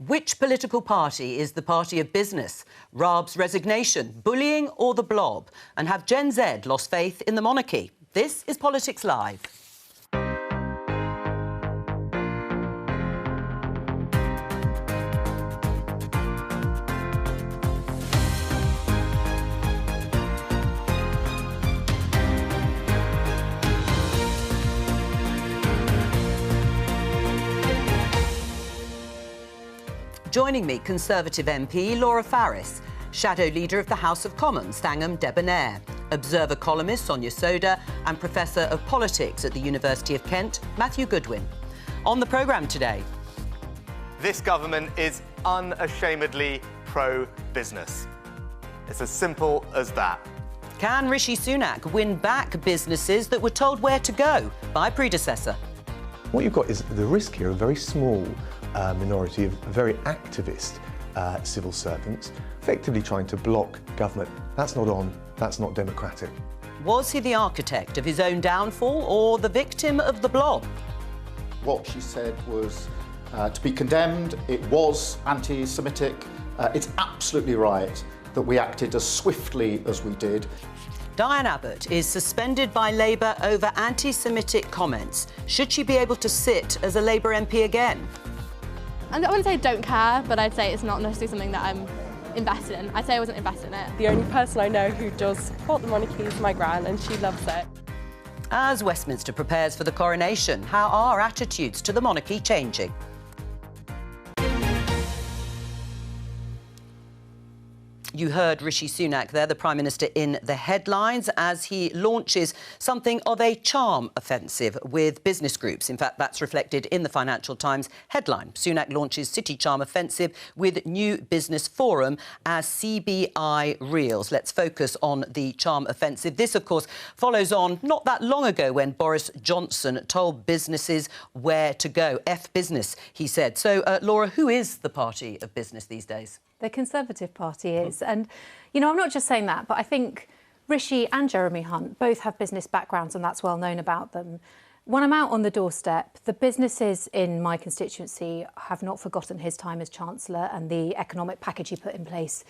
Which political party is the party of business? Raab's resignation, bullying or the blob? And have Gen Z lost faith in the monarchy? This is Politics Live. Joining me, Conservative MP Laura Farris, Shadow Leader of the House of Commons, Thangam Debonair, Observer columnist Sonia Soda and Professor of Politics at the University of Kent, Matthew Goodwin. On the programme today... This government is unashamedly pro-business. It's as simple as that. Can Rishi Sunak win back businesses that were told where to go by predecessor? What you've got is the risk here of a very small minority of very activist civil servants effectively trying to block government. That's not on, that's not democratic. Was he the architect of his own downfall or the victim of the blob? What she said was to be condemned. It was anti-Semitic. It's absolutely right that we acted as swiftly as we did. Diane Abbott is suspended by Labour over anti-Semitic comments. Should she be able to sit as a Labour MP again? I wouldn't say I don't care, but I'd say it's not necessarily something that I'm invested in. I'd say I wasn't invested in it. The only person I know who does support the monarchy is my gran, and she loves it. As Westminster prepares for the coronation, how are attitudes to the monarchy changing? You heard Rishi Sunak there, the Prime Minister, in the headlines as he launches something of a charm offensive with business groups. In fact, that's reflected in the Financial Times headline. Sunak launches City Charm Offensive with New Business Forum as CBI reels. Let's focus on the charm offensive. This, of course, follows on not that long ago when Boris Johnson told businesses where to go. F business, he said. So, Laura, who is the party of business these days? The Conservative Party is. And, you know, I'm not just saying that, but I think Rishi and Jeremy Hunt both have business backgrounds and that's well known about them. When I'm out on the doorstep, the businesses in my constituency have not forgotten his time as Chancellor and the economic package he put in place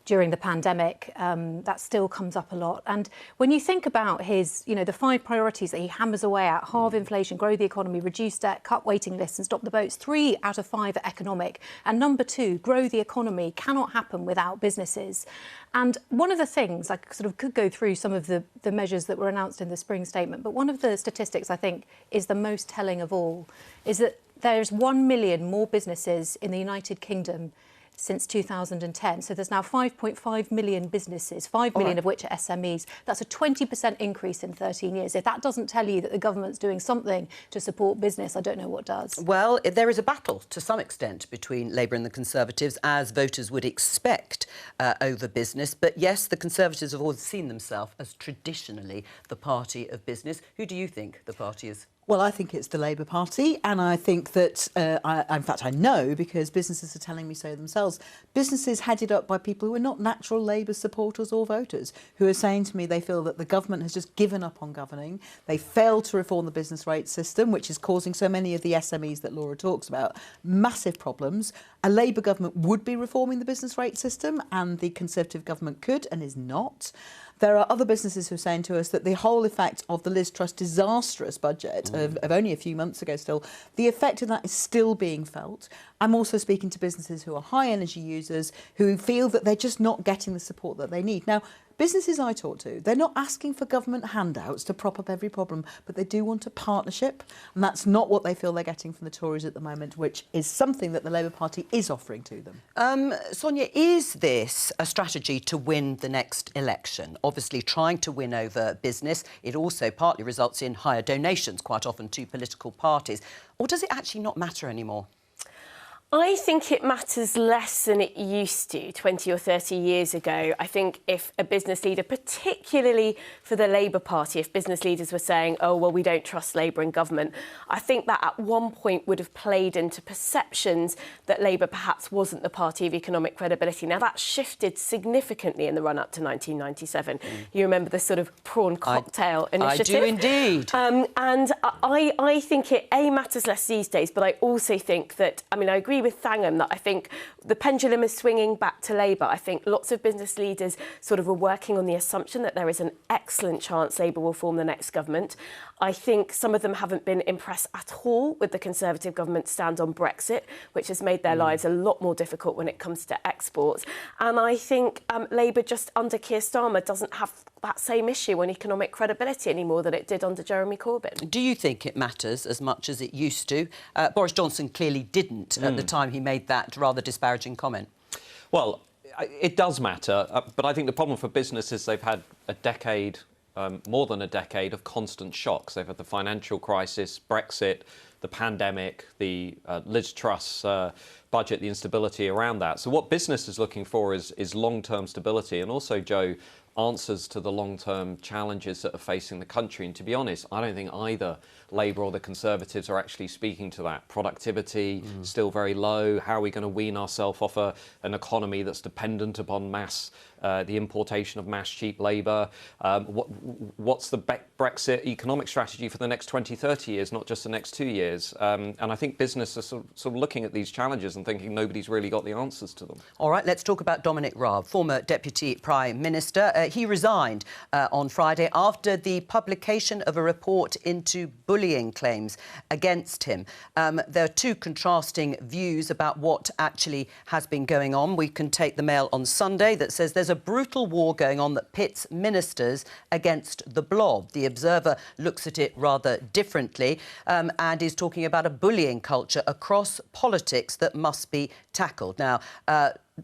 during the pandemic. That still comes up a lot. And when you think about his, you know, the 5 priorities that he hammers away at, halve inflation, grow the economy, reduce debt, cut waiting lists and stop the boats, 3 out of 5 are economic. And number 2, grow the economy, cannot happen without businesses. And one of the things, I sort of could go through some of the measures that were announced in the spring statement, but one of the statistics I think is the most telling of all is that there's 1 million more businesses in the United Kingdom since 2010. So there's now 5.5 million businesses, 5 million of which are SMEs. That's a 20% increase in 13 years. If that doesn't tell you that the government's doing something to support business, I don't know what does. Well, there is a battle to some extent between Labour and the Conservatives, as voters would expect, over business. But yes, the Conservatives have always seen themselves as traditionally the party of business. Who do you think the party is? Well, I think it's the Labour Party, and I think that, in fact, I know because businesses are telling me so themselves. Businesses headed up by people who are not natural Labour supporters or voters, who are saying to me they feel that the government has just given up on governing. They failed to reform the business rate system, which is causing so many of the SMEs that Laura talks about massive problems. A Labour government would be reforming the business rate system, and the Conservative government could and is not. There are other businesses who are saying to us that the whole effect of the Liz Truss disastrous budget of only a few months ago still, the effect of that is still being felt. I'm also speaking to businesses who are high energy users who feel that they're just not getting the support that they need. Now, businesses I talk to, they're not asking for government handouts to prop up every problem, but they do want a partnership, and that's not what they feel they're getting from the Tories at the moment, which is something that the Labour Party is offering to them. Sonia, is this a strategy to win the next election? Obviously, trying to win over business, it also partly results in higher donations, quite often to political parties. Or does it actually not matter anymore? I think it matters less than it used to 20 or 30 years ago. I think if a business leader, particularly for the Labour Party, if business leaders were saying, oh, well, we don't trust Labour in government, I think that at one point would have played into perceptions that Labour perhaps wasn't the party of economic credibility. Now, that shifted significantly in the run-up to 1997. You remember the sort of prawn cocktail initiative? I do indeed. And I think it, A, matters less these days, but I also think that, I mean, I agree agree with Thangham that I think the pendulum is swinging back to Labour. I think lots of business leaders sort of are working on the assumption that there is an excellent chance Labour will form the next government. I think some of them haven't been impressed at all with the Conservative government's stand on Brexit, which has made their lives a lot more difficult when it comes to exports. And I think Labour, just under Keir Starmer, doesn't have that same issue on economic credibility anymore that it did under Jeremy Corbyn. Do you think it matters as much as it used to? Boris Johnson clearly didn't at the time he made that rather disparaging comment. Well, it does matter, but I think the problem for business is they've had a decade, more than a decade of constant shocks. They've had the financial crisis, Brexit, the pandemic, the Liz Truss budget, the instability around that. So what business is looking for is long-term stability, and also, Joe, answers to the long-term challenges that are facing the country. And to be honest, I don't think either Labour or the Conservatives are actually speaking to that. Productivity still very low. How are we going to wean ourselves off an economy that's dependent upon the importation of mass cheap labour? What's the Brexit economic strategy for the next 20, 30 years, not just the next 2 years? And I think business is sort of looking at these challenges and thinking nobody's really got the answers to them. All right, let's talk about Dominic Raab, former Deputy Prime Minister. He resigned on Friday after the publication of a report into bullying claims against him. There are two contrasting views about what actually has been going on. We can take the Mail on Sunday that says there's a brutal war going on that pits ministers against the blob. The Observer looks at it rather differently and is talking about a bullying culture across politics that must be tackled. Now,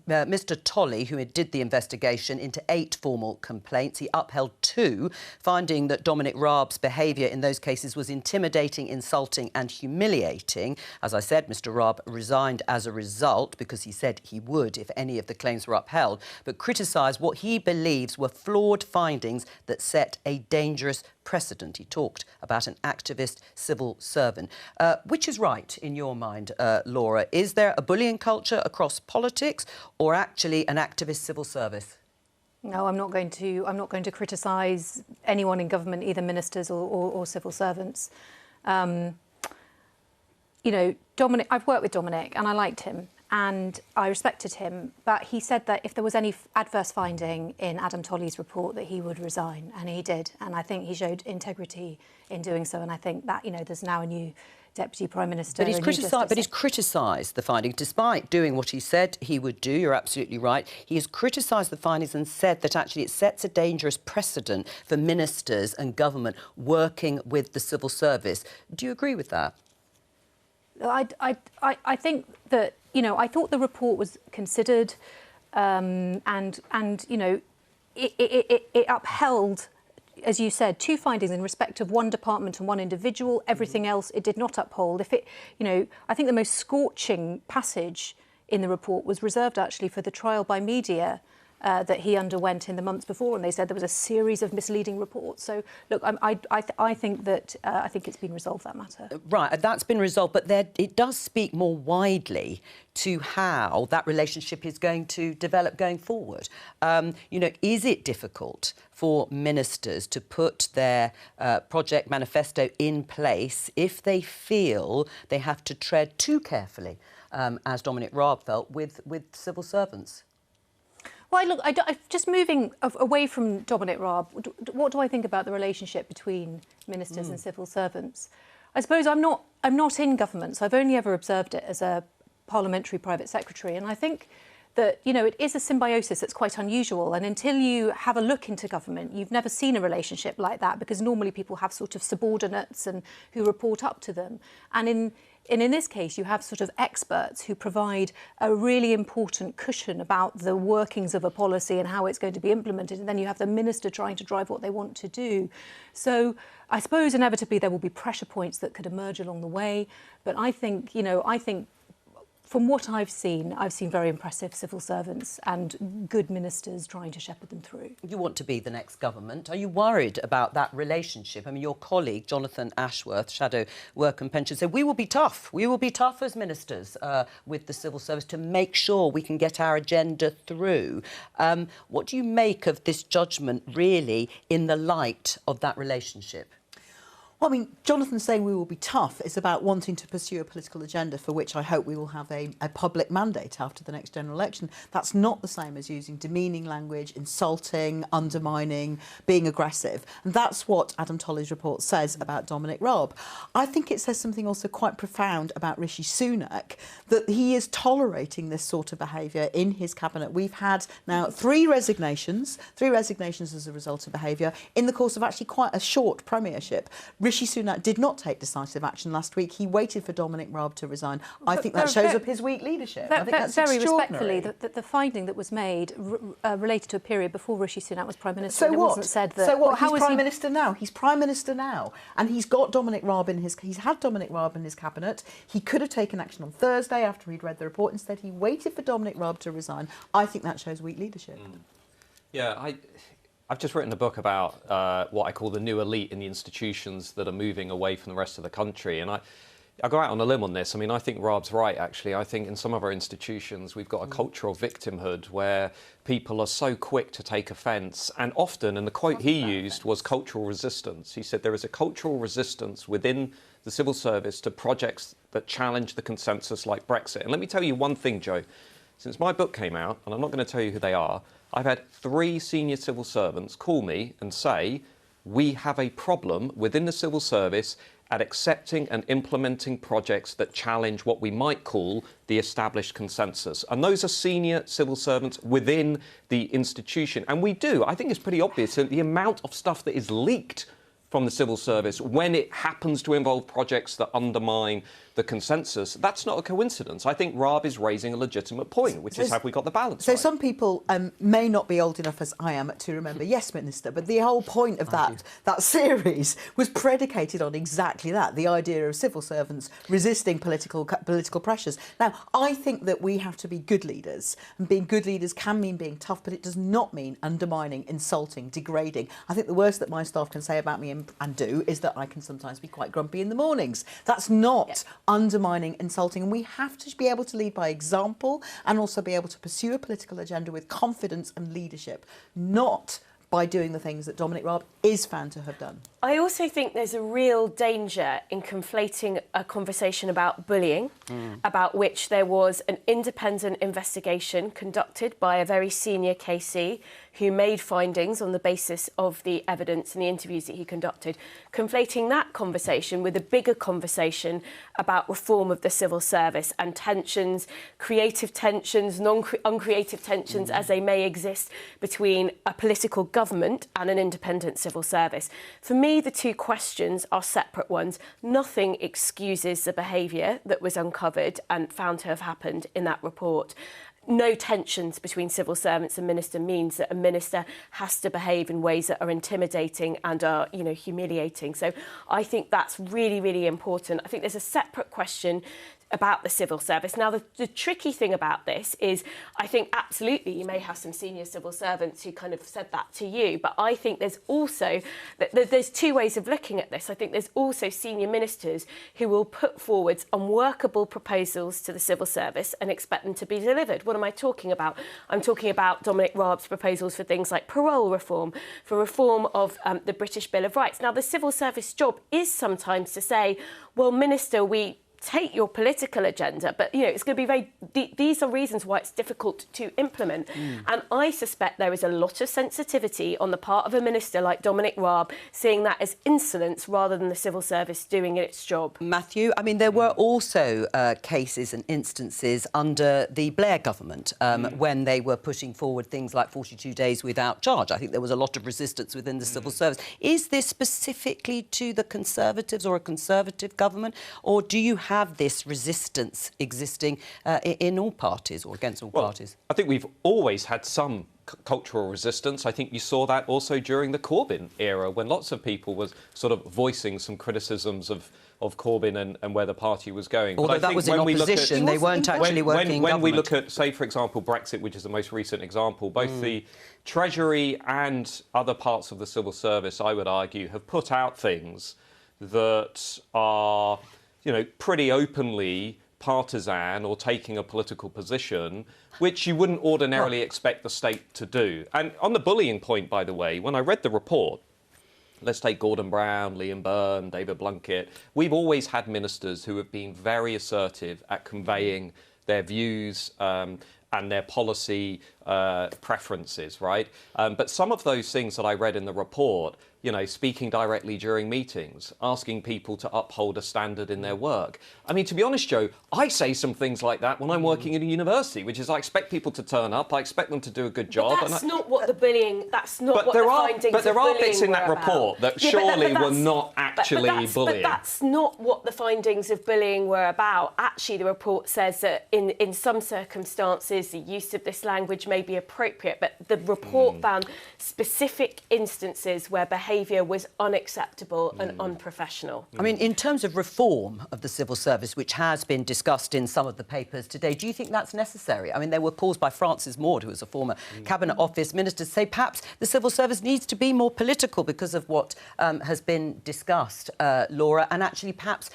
Mr Tolley, who did the investigation into 8 formal complaints, he upheld 2, finding that Dominic Raab's behaviour in those cases was intimidating, insulting and humiliating. As I said, Mr Raab resigned as a result because he said he would if any of the claims were upheld, but criticised what he believes were flawed findings that set a dangerous precedent. He talked about an activist civil servant. Which is right in your mind, Laura? Is there a bullying culture across politics or actually an activist civil service? No, I'm not going to criticise anyone in government, either ministers or civil servants. You know, Dominic, I've worked with Dominic and I liked him and I respected him, but he said that if there was any adverse finding in Adam Tolley's report that he would resign, and he did. And I think he showed integrity in doing so, and I think that, you know, there's now a new Deputy Prime Minister. But he's criticised the findings, despite doing what he said he would do. You're absolutely right. He has criticised the findings and said that actually it sets a dangerous precedent for ministers and government working with the civil service. Do you agree with that? I think that, you know, I thought the report was considered, and you know, it upheld, as you said, 2 findings in respect of 1 department and 1 individual. Everything else it did not uphold. If it, you know, I think the most scorching passage in the report was reserved actually for the trial by media that he underwent in the months before, and they said there was a series of misleading reports. So, look, I think that I think it's been resolved, that matter. Right, that's been resolved, but it does speak more widely to how that relationship is going to develop going forward. You know, is it difficult for ministers to put their project manifesto in place if they feel they have to tread too carefully, as Dominic Raab felt, with civil servants? Well, look, just moving away from Dominic Raab, what do I think about the relationship between ministers and civil servants? I suppose I'm not in government, so I've only ever observed it as a parliamentary private secretary, and I think that, you know, it is a symbiosis that's quite unusual, and until you have a look into government, you've never seen a relationship like that, because normally people have sort of subordinates and who report up to them, and in this case, you have sort of experts who provide a really important cushion about the workings of a policy and how it's going to be implemented. And then you have the minister trying to drive what they want to do. So I suppose inevitably there will be pressure points that could emerge along the way. But I think, you know, from what I've seen very impressive civil servants and good ministers trying to shepherd them through. You want to be the next government. Are you worried about that relationship? I mean, your colleague, Jonathan Ashworth, Shadow Work and Pension, said we will be tough. We will be tough as ministers with the civil service to make sure we can get our agenda through. What do you make of this judgment, really, in the light of that relationship? Well, I mean, Jonathan saying we will be tough is about wanting to pursue a political agenda for which I hope we will have a public mandate after the next general election. That's not the same as using demeaning language, insulting, undermining, being aggressive. And that's what Adam Tolley's report says about Dominic Raab. I think it says something also quite profound about Rishi Sunak, that he is tolerating this sort of behaviour in his cabinet. We've had now three resignations as a result of behaviour in the course of actually quite a short premiership. Rishi Sunak did not take decisive action last week. He waited for Dominic Raab to resign. I think that shows up his weak leadership. I think that's very extraordinary. respectfully, the finding that was made related to a period before Rishi Sunak was Prime Minister. So and what? It wasn't said that, so what? How He's is Prime he... Minister now. He's Prime Minister now. And he's got Dominic Raab in his... He's had Dominic Raab in his cabinet. He could have taken action on Thursday after he'd read the report. Instead, he waited for Dominic Raab to resign. I think that shows weak leadership. Yeah, I've just written a book about what I call the new elite in the institutions that are moving away from the rest of the country. And I go out on a limb on this. I mean, I think Raab's right, actually. I think in some of our institutions, we've got a cultural victimhood where people are so quick to take offence. And often, and the quote he used was cultural resistance. He said there is a cultural resistance within the civil service to projects that challenge the consensus like Brexit. And let me tell you one thing, Joe. Since my book came out, and I'm not going to tell you who they are, I've had 3 senior civil servants call me and say, we have a problem within the civil service at accepting and implementing projects that challenge what we might call the established consensus. And those are senior civil servants within the institution. And we do. I think it's pretty obvious that the amount of stuff that is leaked from the civil service when it happens to involve projects that undermine the consensus, that's not a coincidence. I think Raab is raising a legitimate point, which is have we got the balance right? Some people may not be old enough as I am to remember Yes Minister, but the whole point of that series was predicated on exactly that, the idea of civil servants resisting political pressures. Now, I think that we have to be good leaders, and being good leaders can mean being tough, but it does not mean undermining, insulting, degrading. I think the worst that my staff can say about me and do is that I can sometimes be quite grumpy in the mornings. That's not undermining, insulting, and we have to be able to lead by example and also be able to pursue a political agenda with confidence and leadership, not by doing the things that Dominic Raab is found to have done. I also think there's a real danger in conflating a conversation about bullying, about which there was an independent investigation conducted by a very senior KC who made findings on the basis of the evidence and the interviews that he conducted, conflating that conversation with a bigger conversation about reform of the civil service and tensions, creative tensions, uncreative tensions as they may exist between a political government and an independent civil service. For me, the two questions are separate ones. Nothing excuses the behaviour that was uncovered and found to have happened in that report. No tensions between civil servants and minister means that a minister has to behave in ways that are intimidating and are, humiliating. So I think that's really, really important. I think there's a separate question about the civil service. Now, the tricky thing about this is I think absolutely you may have some senior civil servants who kind of said that to you, but I think there's also, there's two ways of looking at this. I think there's also senior ministers who will put forwards unworkable proposals to the civil service and expect them to be delivered. What am I talking about? I'm talking about Dominic Raab's proposals for things like parole reform, for reform of the British Bill of Rights. Now, the civil service job is sometimes to say, well, Minister, we take your political agenda, but it's going to be these are reasons why it's difficult to implement. And I suspect there is a lot of sensitivity on the part of a minister like Dominic Raab seeing that as insolence rather than the civil service doing its job. Matthew, I mean, there were also cases and instances under the Blair government when they were pushing forward things like 42 days without charge. I think there was a lot of resistance within the civil service. Is this specifically to the Conservatives or a Conservative government, or do you have this resistance existing in all parties or against all parties? I think we've always had some cultural resistance. I think you saw that also during the Corbyn era when lots of people were sort of voicing some criticisms of Corbyn and where the party was going. Although that was in opposition, they weren't actually working in government. When we look at, say, for example, Brexit, which is the most recent example, both the Treasury and other parts of the civil service, I would argue, have put out things that are pretty openly partisan or taking a political position, which you wouldn't ordinarily expect the state to do. And on the bullying point, by the way, when I read the report, let's take Gordon Brown, Liam Byrne, David Blunkett. We've always had ministers who have been very assertive at conveying their views and their policy preferences, right? But some of those things that I read in the report, you know, speaking directly during meetings, asking people to uphold a standard in their work. I mean, to be honest, Joe, I say some things like that when I'm working in a university, which is I expect people to turn up, I expect them to do a good job. But that's not what the bullying, that's not what the findings But there are bits in that about. report that surely were not actually bullying. But that's not what the findings of bullying were about. Actually, the report says that in some circumstances, the use of this language may be appropriate, but the report found specific instances where behaviour was unacceptable and unprofessional. I mean, in terms of reform of the civil service, which has been discussed in some of the papers today, do you think that's necessary? I mean, there were calls by Francis Maude, who was a former Cabinet Office minister, to say perhaps the civil service needs to be more political because of what has been discussed, Laura, and actually perhaps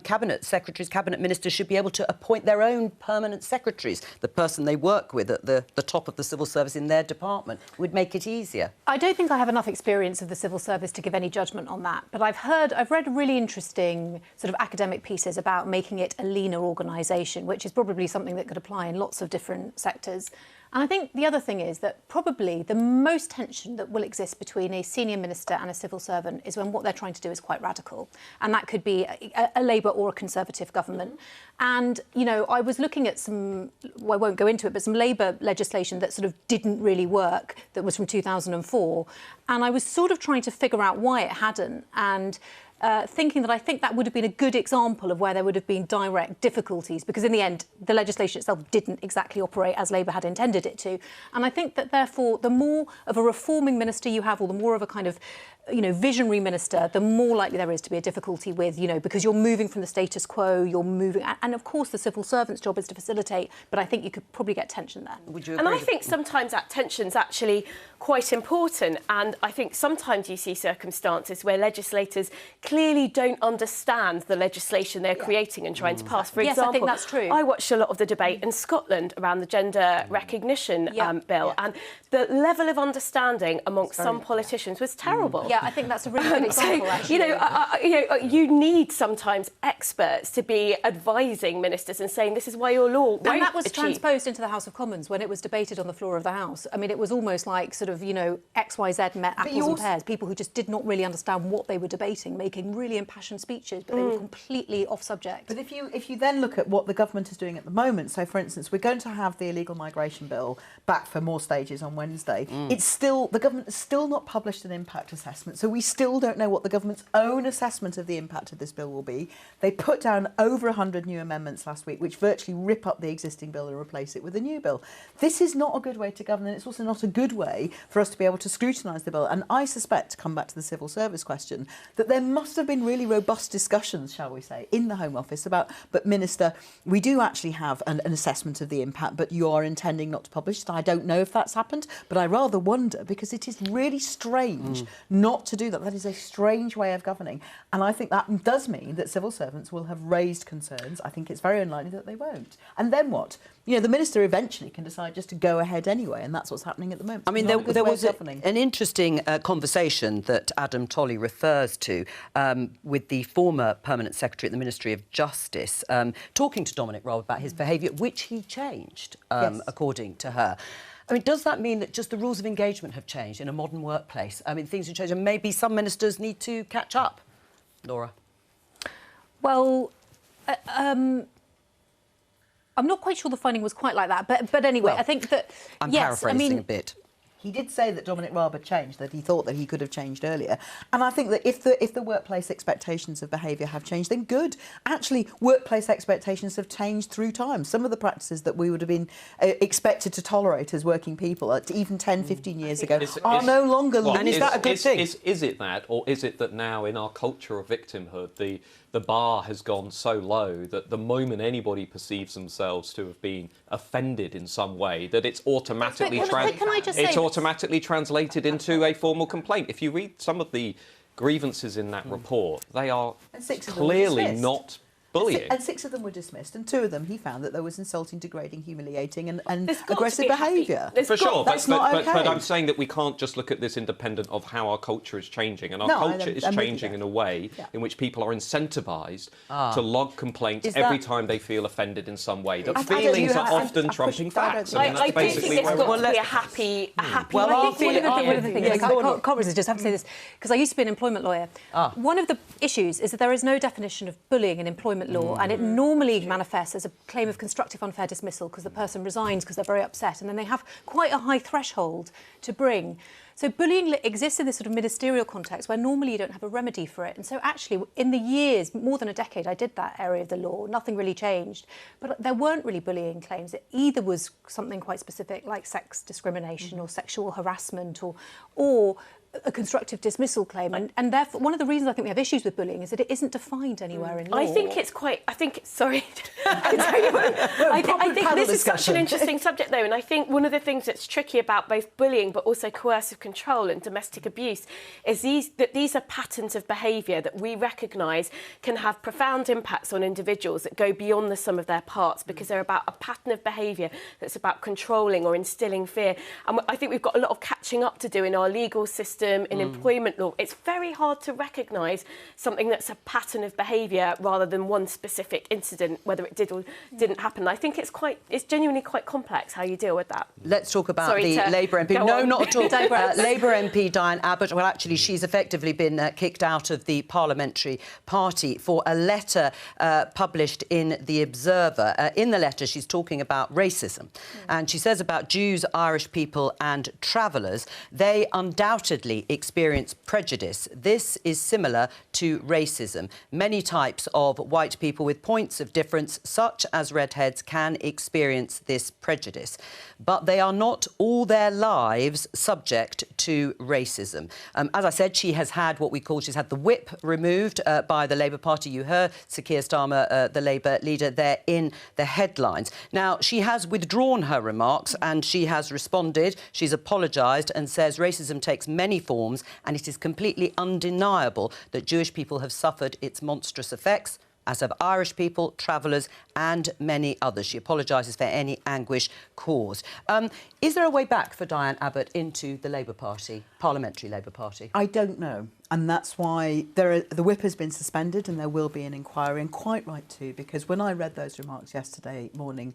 Cabinet Secretaries, Cabinet Ministers should be able to appoint their own permanent secretaries. The person they work with at the top of the civil service in their department would make it easier. I don't think I have enough experience of the civil service to give any judgment on that, but I've read really interesting sort of academic pieces about making it a leaner organisation, which is probably something that could apply in lots of different sectors. And I think the other thing is that probably the most tension that will exist between a senior minister and a civil servant is when what they're trying to do is quite radical. And that could be a Labour or a Conservative government. And, you know, I was looking at some, well, I won't go into it, but some Labour legislation that sort of didn't really work, that was from 2004. And I was sort of trying to figure out why it hadn't. And thinking that I think that would have been a good example of where there would have been direct difficulties, because in the end, the legislation itself didn't exactly operate as Labour had intended it to. And I think that, therefore, the more of a reforming minister you have, or the more of a kind of, you know, visionary minister, the more likely there is to be a difficulty with, you know, because you're moving from the status quo, you're moving... And, of course, the civil servant's job is to facilitate, but I think you could probably get tension there. Would you agree? And I think sometimes that tension's actually quite important. And I think sometimes you see circumstances where legislators clearly don't understand the legislation they're creating and trying to pass. For example, I think that's true. I watched a lot of the debate in Scotland around the gender recognition bill, and the level of understanding amongst some politicians was terrible. Yeah, I think that's a really good example, actually. You need sometimes experts to be advising ministers and saying this is why your law won't And that was achieve. transposed into the House of Commons when it was debated on the floor of the House. I mean, it was almost like sort of, you know, XYZ met apples and pears, people who just did not really understand what they were debating, making really impassioned speeches, but they were completely off subject. But if you then look at what the government is doing at the moment, so for instance, we're going to have the illegal migration bill back for more stages on Wednesday. It's still, the government has still not published an impact assessment, so we still don't know what the government's own assessment of the impact of this bill will be. They put down over 100 new amendments last week, which virtually rip up the existing bill and replace it with a new bill. This is not a good way to govern, and it's also not a good way for us to be able to scrutinise the bill. And I suspect, to come back to the civil service question, that there must have been really robust discussions, shall we say, in the Home Office about, but Minister, we do actually have an assessment of the impact, but you are intending not to publish it. I don't know if that's happened, but I rather wonder, because it is really strange not to do that. That is a strange way of governing. And I think that does mean that civil servants will have raised concerns. I think it's very unlikely that they won't. And then what? You know, the minister eventually can decide just to go ahead anyway, and that's what's happening at the moment. I mean, there was an interesting conversation that Adam Tolley refers to with the former Permanent Secretary at the Ministry of Justice, talking to Dominic Raab about his behaviour, which he changed, according to her. I mean, does that mean that just the rules of engagement have changed in a modern workplace? I mean, things have changed, and maybe some ministers need to catch up. Laura? Well, I'm not quite sure the finding was quite like that, but anyway, Well, I think that... I'm yes, paraphrasing a bit. He did say that Dominic Raab had changed, that he thought that he could have changed earlier. And I think that if the workplace expectations of behaviour have changed, then good. Actually, workplace expectations have changed through time. Some of the practices that we would have been expected to tolerate as working people, even 10, 15 years ago, are no longer... Well, and is that a good thing? Is it that, or is it that now in our culture of victimhood, the bar has gone so low that the moment anybody perceives themselves to have been offended in some way, that it's automatically automatically translated into a formal complaint? If you read some of the grievances in that report, they are clearly not bullying. And 6 of them were dismissed, and 2 of them he found that there was insulting, degrading, humiliating and There's got to aggressive be happy- behaviour. there's For got- sure, that's but, not but, okay. but I'm saying that we can't just look at this independent of how our culture is changing, and our No, culture is I'm with you changing there. in a way in which people are incentivised to log complaints every time they feel offended in some way. That feelings are often trumping facts. I that's do think basically it's where got we're to be a happy Well, I I'll think one of the things, Yeah, go on. Congress, I just have to say this, because I used to be an employment lawyer. One of the issues is that there is no definition of bullying in employment law, and it normally manifests as a claim of constructive unfair dismissal because the person resigns because they're very upset, and then they have quite a high threshold to bring. So bullying exists in this sort of ministerial context where normally you don't have a remedy for it. And so actually, in the years, more than a decade, I did that area of the law. Nothing really changed. But there weren't really bullying claims. It either was something quite specific like sex discrimination or sexual harassment or a constructive dismissal claim. And therefore, one of the reasons I think we have issues with bullying is that it isn't defined anywhere in law. I think it's quite... Sorry. I think this is such an interesting subject, though, and I think one of the things that's tricky about both bullying but also coercive control and domestic abuse is these are patterns of behaviour that we recognise can have profound impacts on individuals that go beyond the sum of their parts because they're about a pattern of behaviour that's about controlling or instilling fear. And I think we've got a lot of catching up to do in our legal system, in employment law. It's very hard to recognise something that's a pattern of behaviour rather than one specific incident, whether it did or didn't happen. I think it's genuinely quite complex how you deal with that. Let's talk about the Labour MP. No, not at all. Labour MP Diane Abbott, well, actually, she's effectively been kicked out of the parliamentary party for a letter published in The Observer. In the letter, she's talking about racism. And she says about Jews, Irish people and travellers, they undoubtedly experience prejudice. This is similar to racism. Many types of white people with points of difference, such as redheads, can experience this prejudice. But they are not all their lives subject to racism. As I said, she has had she's had the whip removed by the Labour Party. You heard Sir Keir Starmer, the Labour leader, there in the headlines. Now, she has withdrawn her remarks and she has responded. She's apologised and says racism takes many forms and it is completely undeniable that Jewish people have suffered its monstrous effects, as have Irish people, travellers and many others. She apologises for any anguish caused. Is there a way back for Diane Abbott into the Labour Party, Parliamentary Labour Party? I don't know. And that's why the whip has been suspended and there will be an inquiry, and quite right too, because when I read those remarks yesterday morning,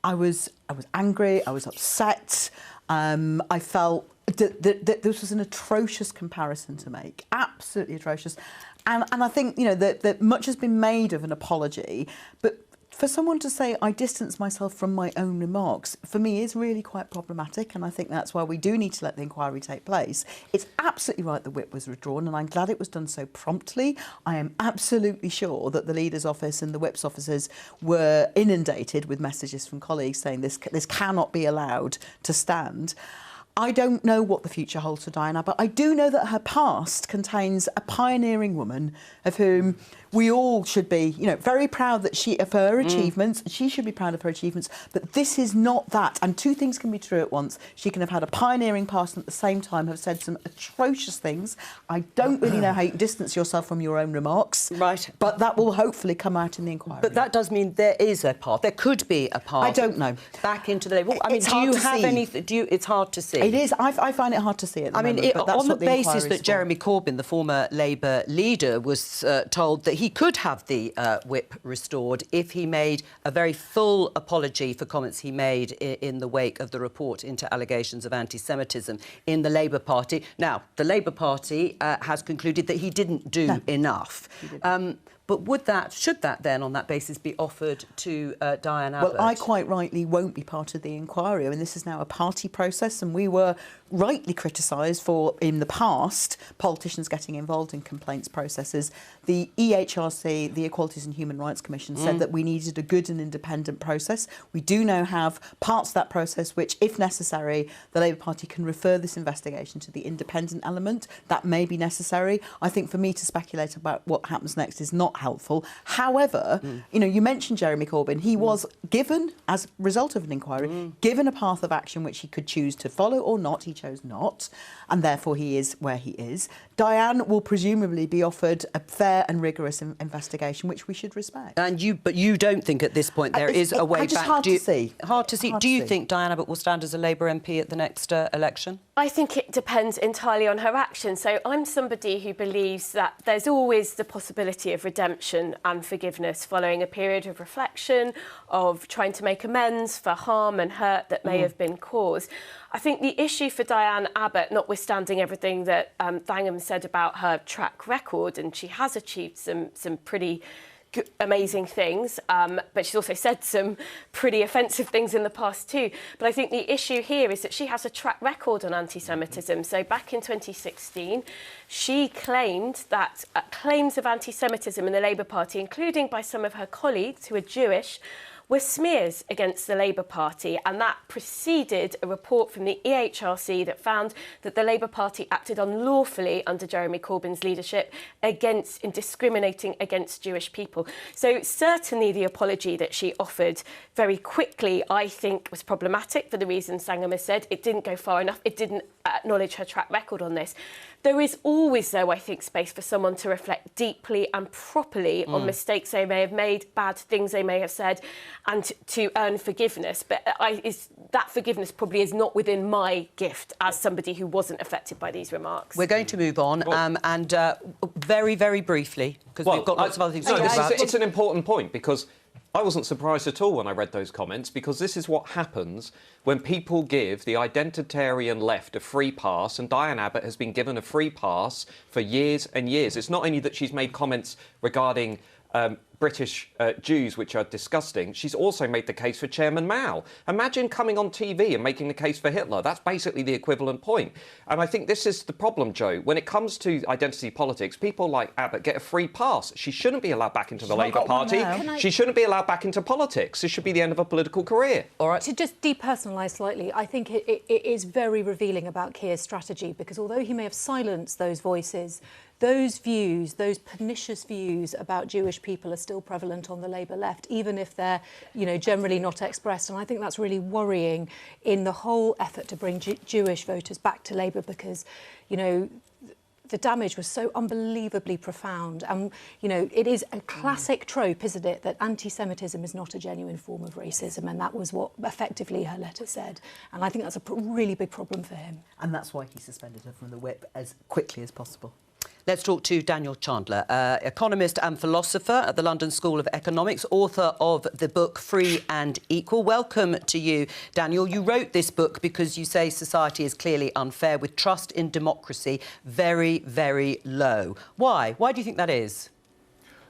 I was angry, I was upset. I felt that this was an atrocious comparison to make, absolutely atrocious. And I think, that much has been made of an apology, but for someone to say, I distance myself from my own remarks, for me is really quite problematic, and I think that's why we do need to let the inquiry take place. It's absolutely right the whip was withdrawn, and I'm glad it was done so promptly. I am absolutely sure that the Leader's office and the whip's officers were inundated with messages from colleagues saying this cannot be allowed to stand. I don't know what the future holds for Diane Abbott. I do know that her past contains a pioneering woman of whom we all should be, very proud of her achievements. She should be proud of her achievements. But this is not that. And two things can be true at once. She can have had a pioneering past and at the same time have said some atrocious things. I don't really know how you can distance yourself from your own remarks. Right. But that will hopefully come out in the inquiry. But that does mean there is a path. There could be a path. I don't know. Back into the Labour. It's hard to see. It's hard to see. It is. I find it hard to see at the moment. But that's on the what the basis inquiry's that for. Jeremy Corbyn, the former Labour leader, was told that he could have the whip restored if he made a very full apology for comments he made in the wake of the report into allegations of anti-Semitism in the Labour Party. Now, the Labour Party has concluded that he didn't do enough. But should that then, on that basis, be offered to Diane Abbott? Well, I quite rightly won't be part of the inquiry. I mean, this is now a party process, and we were rightly criticised for, in the past, politicians getting involved in complaints processes. The EHRC, the Equalities and Human Rights Commission, said that we needed a good and independent process. We do now have parts of that process which, if necessary, the Labour Party can refer this investigation to the independent element. That may be necessary. I think for me to speculate about what happens next is not helpful. However, you know, you mentioned Jeremy Corbyn. He was given, as a result of an inquiry, given a path of action which he could choose to follow or not. He chose not, and therefore he is where he is. Diane will presumably be offered a fair and rigorous investigation, which we should respect. But you don't think at this point there is a way back? Hard to see. Hard to see. Do you think Diane Abbott will stand as a Labour MP at the next election? I think it depends entirely on her action. So I'm somebody who believes that there's always the possibility of redemption and forgiveness following a period of reflection, of trying to make amends for harm and hurt that may have been caused. I think the issue for Diane Abbott, notwithstanding everything that Thangham said about her track record, and she has achieved some pretty amazing things, but she's also said some pretty offensive things in the past too. But I think the issue here is that she has a track record on anti-Semitism. So back in 2016, she claimed that claims of anti-Semitism in the Labour Party, including by some of her colleagues who are Jewish, were smears against the Labour Party, and that preceded a report from the EHRC that found that the Labour Party acted unlawfully under Jeremy Corbyn's leadership in discriminating against Jewish people. So certainly the apology that she offered very quickly, I think, was problematic for the reasons Thangham has said. It didn't go far enough. It didn't acknowledge her track record on this. There is always, though, I think, space for someone to reflect deeply and properly on mistakes they may have made, bad things they may have said, and to earn forgiveness. But that forgiveness probably is not within my gift as somebody who wasn't affected by these remarks. We're going to move on, and very, very briefly, because we've got lots of other things to talk about. It's an important point, because I wasn't surprised at all when I read those comments, because this is what happens when people give the identitarian left a free pass, and Diane Abbott has been given a free pass for years and years. It's not only that she's made comments regarding British Jews, which are disgusting, she's also made the case for Chairman Mao. Imagine coming on TV and making the case for Hitler. That's basically the equivalent point. And I think this is the problem, Joe. When it comes to identity politics, people like Abbott get a free pass. She shouldn't be allowed back into the Labour Party. She shouldn't be allowed back into politics. This should be the end of a political career. All right. To just depersonalise slightly, I think it is very revealing about Keir's strategy, because although he may have silenced those voices, those views, those pernicious views about Jewish people are still prevalent on the Labour left, even if they're, you know, generally not expressed. And I think that's really worrying in the whole effort to bring Jewish voters back to Labour, because, you know, the damage was so unbelievably profound. And, you know, it is a classic trope, isn't it, that anti-Semitism is not a genuine form of racism, and that was what effectively her letter said. And I think that's a really big problem for him. And that's why he suspended her from the whip as quickly as possible. Let's talk to Daniel Chandler, economist and philosopher at the London School of Economics, author of the book Free and Equal. Welcome to you, Daniel. You wrote this book because you say society is clearly unfair, with trust in democracy very, very low. Why? Why do you think that is?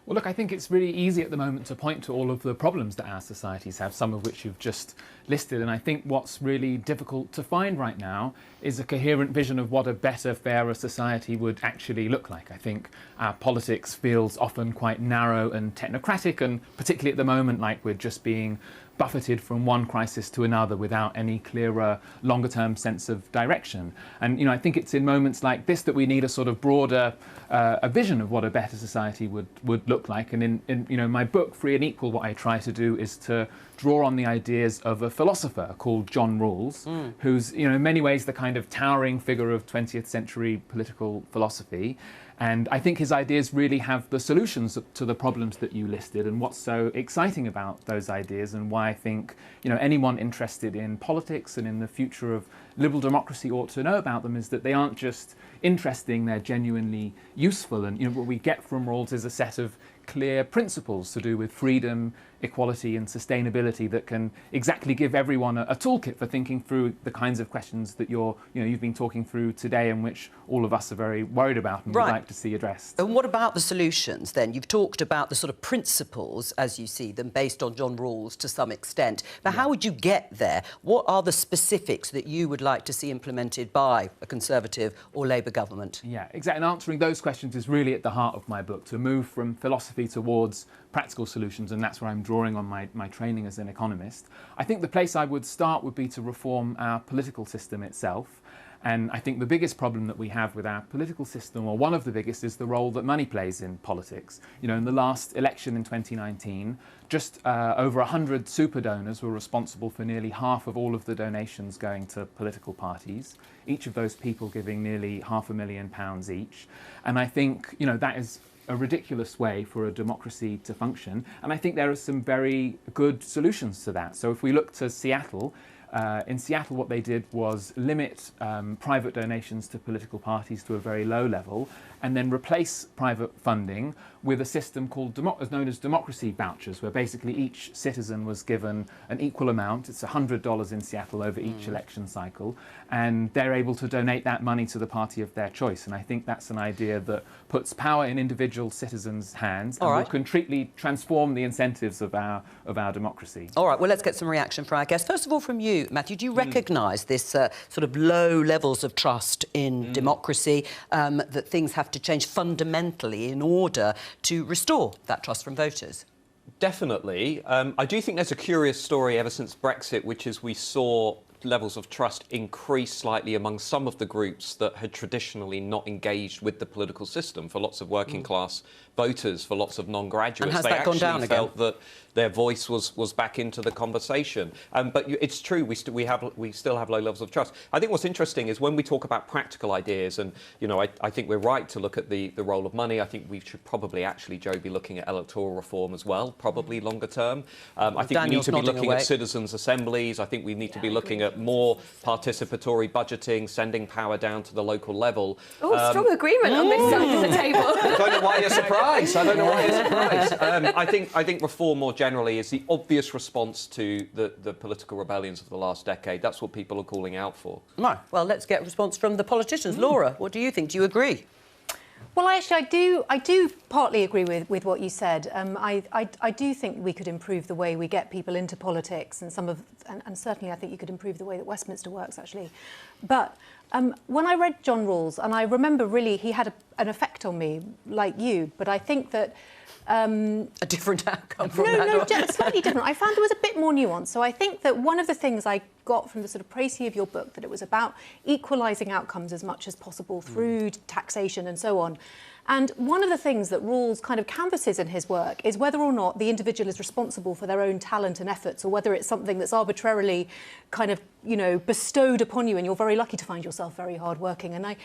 Well, look, I think it's really easy at the moment to point to all of the problems that our societies have, some of which you've just listed. And I think what's really difficult to find right now is a coherent vision of what a better, fairer society would actually look like. I think our politics feels often quite narrow and technocratic, and particularly at the moment, like we're just being buffeted from one crisis to another without any clearer, longer-term sense of direction. And, you know, I think it's in moments like this that we need a sort of broader a vision of what a better society would look like. And in you know, my book, Free and Equal, what I try to do is to draw on the ideas of a philosopher called John Rawls, who's, you know, in many ways the kind of towering figure of 20th century political philosophy. And I think his ideas really have the solutions to the problems that you listed. And what's so exciting about those ideas, and why I think, you know, anyone interested in politics and in the future of liberal democracy ought to know about them, is that they aren't just interesting, they're genuinely useful. And, you know, what we get from Rawls is a set of clear principles to do with freedom, equality and sustainability that can exactly give everyone a toolkit for thinking through the kinds of questions that you've been talking through today, and which all of us are very worried about and would like to see addressed. And what about the solutions then? You've talked about the sort of principles as you see them, based on John Rawls to some extent. But how would you get there? What are the specifics that you would like to see implemented by a Conservative or Labour government? Yeah, exactly. And answering those questions is really at the heart of my book, to move from philosophy towards practical solutions, and that's where I'm drawing on my training as an economist. I think the place I would start would be to reform our political system itself. And I think the biggest problem that we have with our political system, or one of the biggest, is the role that money plays in politics. You know, in the last election in 2019, just over 100 super donors were responsible for nearly half of all of the donations going to political parties, each of those people giving nearly £500,000 each. And I think, you know, that is a ridiculous way for a democracy to function. And I think there are some very good solutions to that. So if we look to Seattle, in Seattle, what they did was limit private donations to political parties to a very low level, and then replace private funding with a system called known as democracy vouchers, where basically each citizen was given an equal amount. It's $100 in Seattle over each election cycle, and they're able to donate that money to the party of their choice. And I think that's an idea that puts power in individual citizens' hands and will completely transform the incentives of our democracy. All right, well, let's get some reaction from our guests. First of all, from you, Matthew, do you recognise this sort of low levels of trust in democracy, that things have to change fundamentally in order to restore that trust from voters? Definitely. I do think there's a curious story ever since Brexit, which is we saw levels of trust increase slightly among some of the groups that had traditionally not engaged with the political system. For lots of working class voters, for lots of non-graduates, and has they that gone actually down felt again? that their voice was back into the conversation. But it's true, we still have low levels of trust. I think what's interesting is when we talk about practical ideas, and you know, I think we're right to look at the role of money. I think we should probably actually, Joe, be looking at electoral reform as well, probably longer term. I think we need to be looking at citizens' assemblies. I think we need to be looking at more participatory budgeting, sending power down to the local level. Oh, strong agreement on this side of the table. I don't know why you're surprised. I don't know why you're surprised. I think reform more generally is the obvious response to the political rebellions of the last decade. That's what people are calling out for. Right. Well, let's get a response from the politicians. Laura, what do you think? Do you agree? Well, actually, I do partly agree with what you said. I do think we could improve the way we get people into politics, and certainly I think you could improve the way that Westminster works, actually. But when I read John Rawls, and I remember really he had an effect on me, like you, but I think that a different outcome from that? No, slightly different. I found there was a bit more nuance. So I think that one of the things I got from the sort of précis of your book, that it was about equalising outcomes as much as possible through taxation and so on. And one of the things that Rawls kind of canvasses in his work is whether or not the individual is responsible for their own talent and efforts, or whether it's something that's arbitrarily kind of, you know, bestowed upon you, and you're very lucky to find yourself very hardworking. And I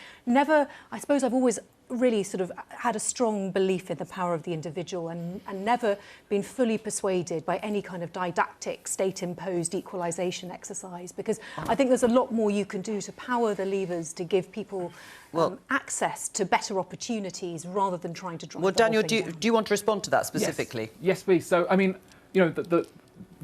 suppose I've always really sort of had a strong belief in the power of the individual, and never been fully persuaded by any kind of didactic state-imposed equalisation exercise, because I think there's a lot more you can do to power the levers to give people access to better opportunities rather than trying to drive Well, the whole Daniel, thing do you want to respond to that specifically? Yes, please. So, I mean, you know, the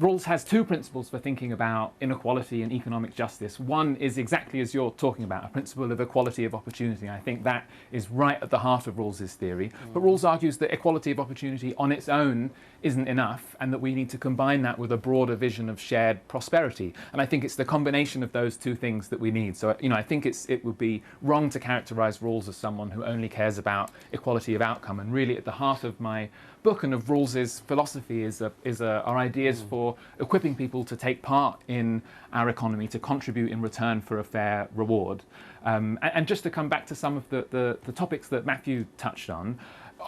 Rawls has two principles for thinking about inequality and economic justice. One is exactly as you're talking about, a principle of equality of opportunity. I think that is right at the heart of Rawls's theory. But Rawls argues that equality of opportunity on its own isn't enough, and that we need to combine that with a broader vision of shared prosperity. And I think it's the combination of those two things that we need. So, you know, I think it would be wrong to characterise Rawls as someone who only cares about equality of outcome. And really at the heart of my book and of Rawls's philosophy are ideas for equipping people to take part in our economy, to contribute in return for a fair reward. And just to come back to some of the topics that Matthew touched on,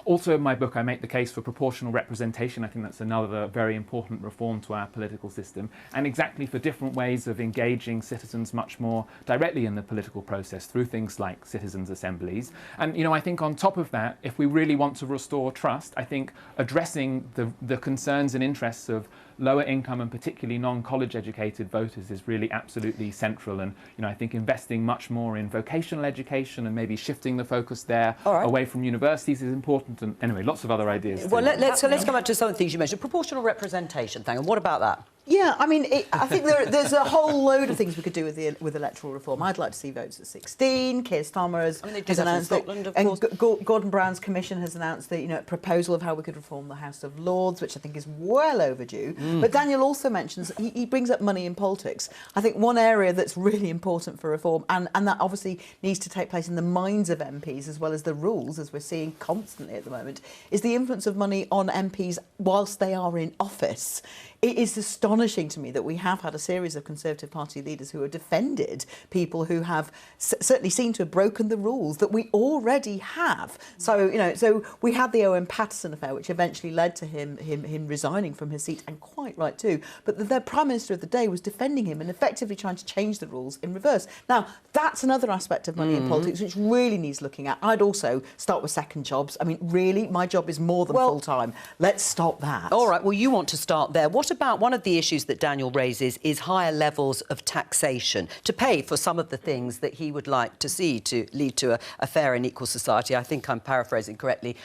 also in my book I make the case for proportional representation. I think that's another very important reform to our political system, and exactly for different ways of engaging citizens much more directly in the political process through things like citizens' assemblies. And, you know, I think on top of that, if we really want to restore trust, I think addressing the concerns and interests of lower income and particularly non-college educated voters is really absolutely central. And, you know, I think investing much more in vocational education and maybe shifting the focus there away from universities is important. And anyway, lots of other ideas. Well, let's come back to some of the things you mentioned. Proportional representation thing, and what about that? Yeah, I mean, I think there's a whole load of things we could do with electoral reform. I'd like to see votes at 16. Keir Starmer has announced that, and Gordon Brown's commission has announced the proposal of how we could reform the House of Lords, which I think is well overdue. But Daniel also mentions, he brings up money in politics. I think one area that's really important for reform, and that obviously needs to take place in the minds of MPs as well as the rules, as we're seeing constantly at the moment, is the influence of money on MPs whilst they are in office. It is astonishing astonishing to me that we have had a series of Conservative Party leaders who have defended people who have certainly seemed to have broken the rules that we already have. So, you know, so we had the Owen Paterson affair, which eventually led to him resigning from his seat, and quite right too. But the Prime Minister of the day was defending him and effectively trying to change the rules in reverse. Now, that's another aspect of money in politics which really needs looking at. I'd also start with second jobs. I mean, really, my job is more than full-time. Let's stop that. All right, well, you want to start there. What about one of the issues that Daniel raises is higher levels of taxation to pay for some of the things that he would like to see to lead to a fair and equal society? I think I'm paraphrasing correctly,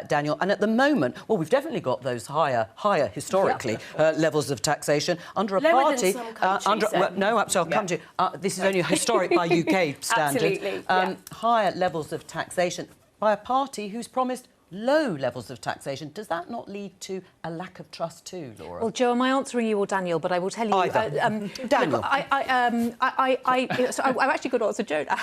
Daniel. And at the moment, well, we've definitely got those higher historically levels of taxation under a Lower party. than some countries, I'll come to this is only historic by UK standards. Absolutely, higher levels of taxation by a party who's promised low levels of taxation. Does that not lead to a lack of trust too, Laura? Well, Jo, am I answering you or Daniel? But I will tell you... Daniel. Look, I've actually got to answer Jo now.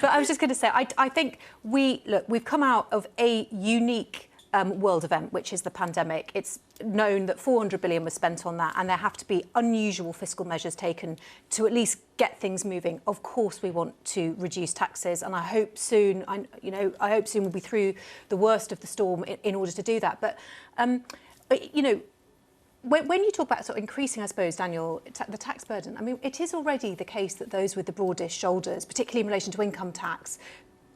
But I was just going to say, I think we've come out of a unique world event, which is the pandemic. It's known that 400 billion was spent on that, and there have to be unusual fiscal measures taken to at least get things moving. Of course, we want to reduce taxes, and I hope soon. I hope soon we'll be through the worst of the storm in order to do that. But you know, when you talk about sort of increasing, I suppose, Daniel, the tax burden. I mean, it is already the case that those with the broadest shoulders, particularly in relation to income tax,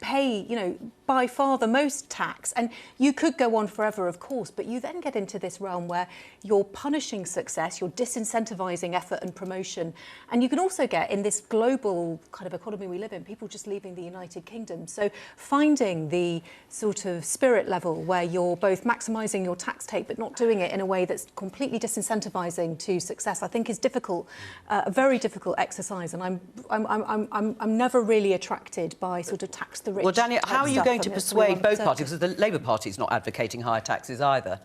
pay, you know, by far the most tax. And you could go on forever, of course, but you then get into this realm where you're punishing success, you're disincentivising effort and promotion. And you can also get, in this global kind of economy we live in, people just leaving the United Kingdom. So finding the sort of spirit level where you're both maximising your tax take but not doing it in a way that's completely disincentivising to success, I think is difficult, a very difficult exercise. And I'm never really attracted by sort of tax the rich. Well, Daniel, how are you going to persuade both parties? parties? Because the Labour Party is not advocating higher taxes either.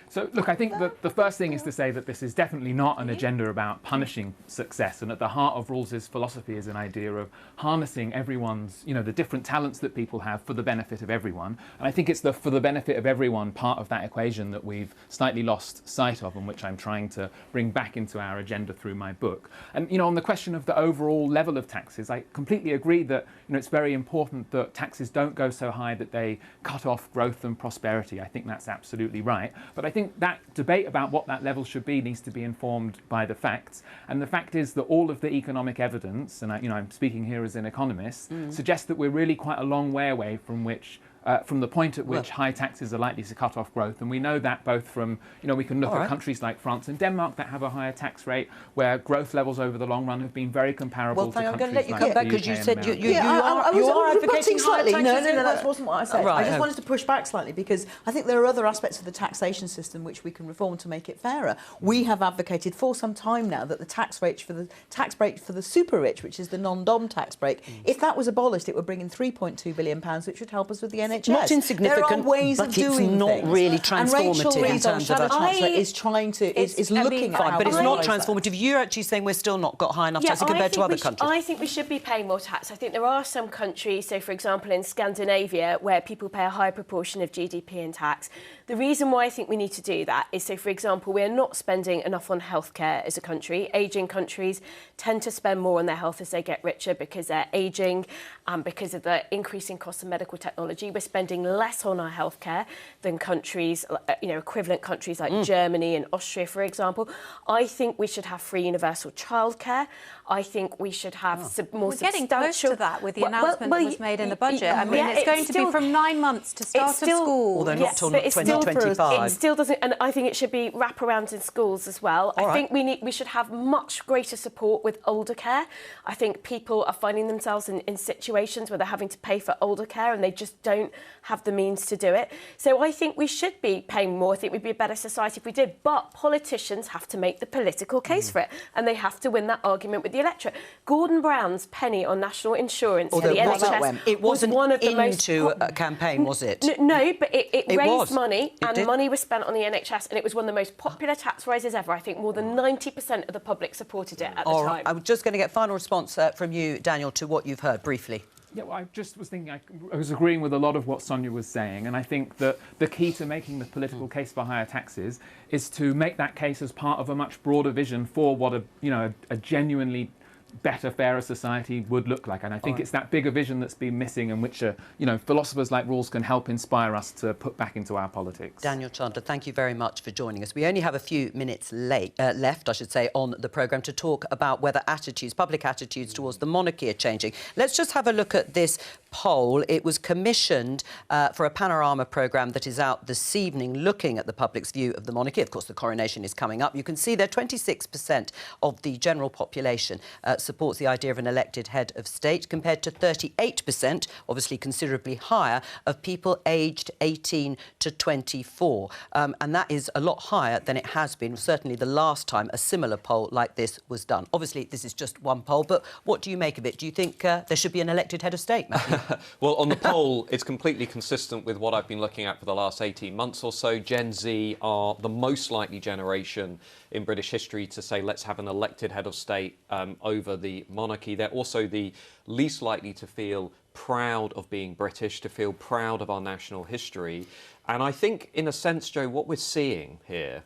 So, look, I think that the first thing is to say that this is definitely not an agenda about punishing success. And at the heart of Rawls's philosophy is an idea of harnessing everyone's, you know, the different talents that people have for the benefit of everyone. And I think it's the for the benefit of everyone part of that equation that we've slightly lost sight of, and which I'm trying to bring back into our agenda through my book. And, you know, on the question of the overall level of taxes, I completely agree that, you know, it's very important that taxes don't go so high that they cut off growth and prosperity. I think that's absolutely right. But I think that debate about what that level should be needs to be informed by the facts. And the fact is that all of the economic evidence, and I'm speaking here as an economist, suggests that we're really quite a long way away from the point at which high taxes are likely to cut off growth. And we know that both from, you know, we can look at countries like France and Denmark that have a higher tax rate, where growth levels over the long run have been very comparable to countries like the UK. I'm going to let you come back because you said you are advocating slightly. higher taxes. No, that wasn't what I said. Right, I just wanted to push back slightly because I think there are other aspects of the taxation system which we can reform to make it fairer. We have advocated for some time now that the tax break for the super rich, which is the non-dom tax break, if that was abolished, it would bring in £3.2 billion, which would help us with the NHS. Not insignificant, there are ways but of doing it's not things. really transformative in terms of is trying to is looking at but it's not transformative. You're actually saying we're still not got high enough tax compared to other countries. I think we should be paying more tax. I think there are some countries, so for example in Scandinavia, where people pay a higher proportion of GDP in tax. The reason why I think we need to do that is, so for example, we're not spending enough on healthcare as a country. Ageing countries tend to spend more on their health as they get richer because they're ageing and because of the increasing cost of medical technology. We're spending less on our healthcare than countries, you know, equivalent countries like Germany and Austria, for example. I think we should have free universal childcare. I think we should have more substantial... We're getting close to that with the announcement that was made in the budget. I mean, it's going to be from 9 months to start of school. Although not till 2025. It still doesn't, and I think it should be wraparound in schools as well. I think we should have much greater support with older care. I think people are finding themselves in situations where they're having to pay for older care and they just don't have the means to do it. So I think we should be paying more. I think we'd be a better society if we did. But politicians have to make the political case for it, and they have to win that argument with the electorate. Gordon Brown's penny on national insurance for the NHS it wasn't one of the into a campaign, was it? No, but it raised money, and money was spent on the NHS, and it was one of the most popular tax rises ever. I think more than 90% of the public supported it at the time. I'm just going to get final response from you, Daniel, to what you've heard briefly. Yeah, well, I just was thinking, I was agreeing with a lot of what Sonia was saying, and I think that the key to making the political case for higher taxes is to make that case as part of a much broader vision for what a genuinely better, fairer society would look like. And I think it's that bigger vision that's been missing, and which philosophers like Rawls can help inspire us to put back into our politics. Daniel Chandler, thank you very much for joining us. We only have a few minutes left, I should say, on the programme to talk about whether public attitudes towards the monarchy are changing. Let's just have a look at this poll. It was commissioned for a panorama programme that is out this evening, looking at the public's view of the monarchy. Of course, the coronation is coming up. You can see there 26% of the general population supports the idea of an elected head of state, compared to 38%, obviously considerably higher, of people aged 18 to 24. And that is a lot higher than it has been, certainly the last time a similar poll like this was done. Obviously, this is just one poll, but what do you make of it? Do you think there should be an elected head of state, Matthew? Well, on the poll, it's completely consistent with what I've been looking at for the last 18 months or so. Gen Z are the most likely generation in British history to say, let's have an elected head of state over the monarchy. They're also the least likely to feel proud of being British, to feel proud of our national history. And I think, in a sense, Joe, what we're seeing here,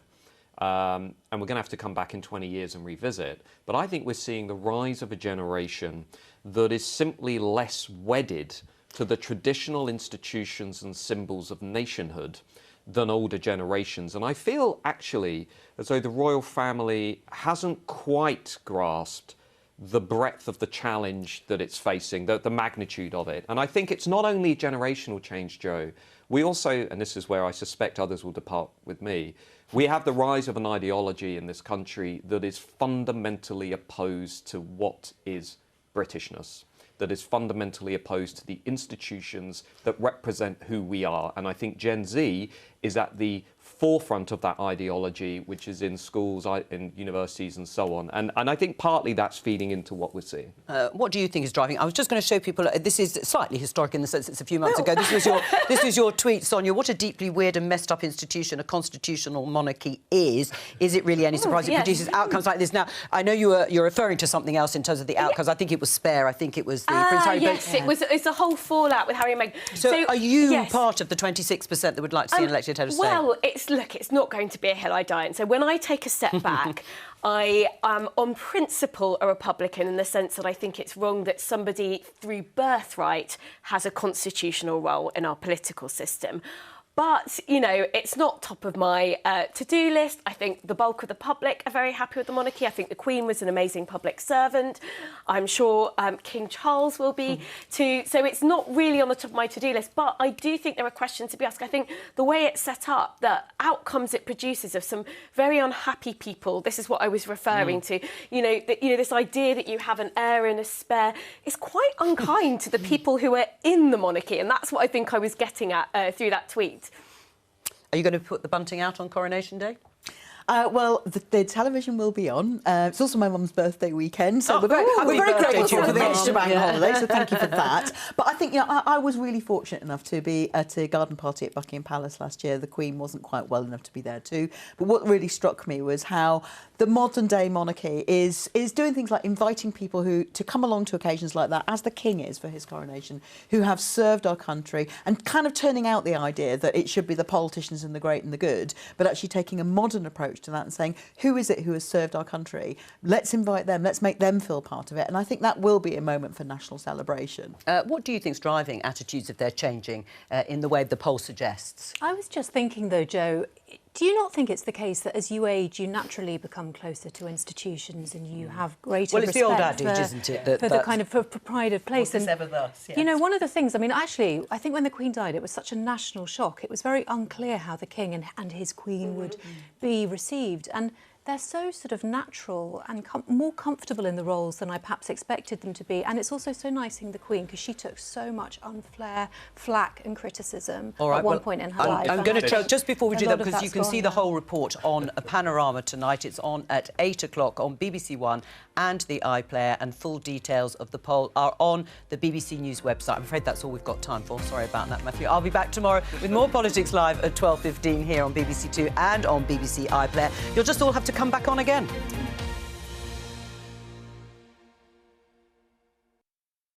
and we're going to have to come back in 20 years and revisit, but I think we're seeing the rise of a generation that is simply less wedded to the traditional institutions and symbols of nationhood than older generations. And I feel, actually, as though the royal family hasn't quite grasped the breadth of the challenge that it's facing, the magnitude of it. And I think it's not only generational change, Joe. We also, and this is where I suspect others will depart with me, we have the rise of an ideology in this country that is fundamentally opposed to what is Britishness, that is fundamentally opposed to the institutions that represent who we are. And I think Gen Z is at the forefront of that ideology, which is in schools, in universities and so on. And I think partly that's feeding into what we're seeing. What do you think is driving? I was just going to show people, this is slightly historic in the sense it's a few months ago. This was your tweet, Sonia. What a deeply weird and messed up institution a constitutional monarchy is. Is it really any surprise it produces outcomes like this? Now, I know you're referring to something else in terms of the outcomes. I think it was Spare. I think it was the Prince Harry. Yes, it's a whole fallout with Harry and Meghan. So are you part of the 26% that would like to see an elected head of state? Well, it's not going to be a hill I die on. So when I take a step back, I am on principle a Republican in the sense that I think it's wrong that somebody through birthright has a constitutional role in our political system. But, it's not top of my to-do list. I think the bulk of the public are very happy with the monarchy. I think the Queen was an amazing public servant. I'm sure King Charles will be too. So it's not really on the top of my to-do list. But I do think there are questions to be asked. I think the way it's set up, the outcomes it produces of some very unhappy people, this is what I was referring to, this idea that you have an heir and a spare is quite unkind to the people who are in the monarchy. And that's what I think I was getting at through that tweet. Are you going to put the bunting out on Coronation Day? Well, the television will be on. It's also my mum's birthday weekend, so we're very grateful for the extra bank holiday, so thank you for that. But I think, I was really fortunate enough to be at a garden party at Buckingham Palace last year. The Queen wasn't quite well enough to be there too. But what really struck me was how the modern-day monarchy is doing things like inviting people to come along to occasions like that, as the King is for his coronation, who have served our country, and kind of turning out the idea that it should be the politicians and the great and the good, but actually taking a modern approach to that and saying, who is it who has served our country? Let's invite them, let's make them feel part of it. And I think that will be a moment for national celebration. What do you think is driving attitudes if they're changing in the way the poll suggests? I was just thinking, though, Joe, do you not think it's the case that as you age, you naturally become closer to institutions and you have greater respect the old adage, isn't it? For the kind of for pride of place? And ever thus, yes. One of the things, actually, I think when the Queen died, it was such a national shock. It was very unclear how the King and his Queen would be received. And they're so sort of natural and more comfortable in the roles than I perhaps expected them to be. And it's also so nice seeing the Queen, because she took so much unfair flack and criticism at one point in her life. I'm going to tell, just before we do that, because you can see the on. whole report on a Panorama tonight. It's on at 8 o'clock on BBC One and the iPlayer, and full details of the poll are on the BBC News website. I'm afraid that's all we've got time for. Sorry about that, Matthew. I'll be back tomorrow with more Politics Live at 12:15 here on BBC Two and on BBC iPlayer. You'll just all have to come back on again.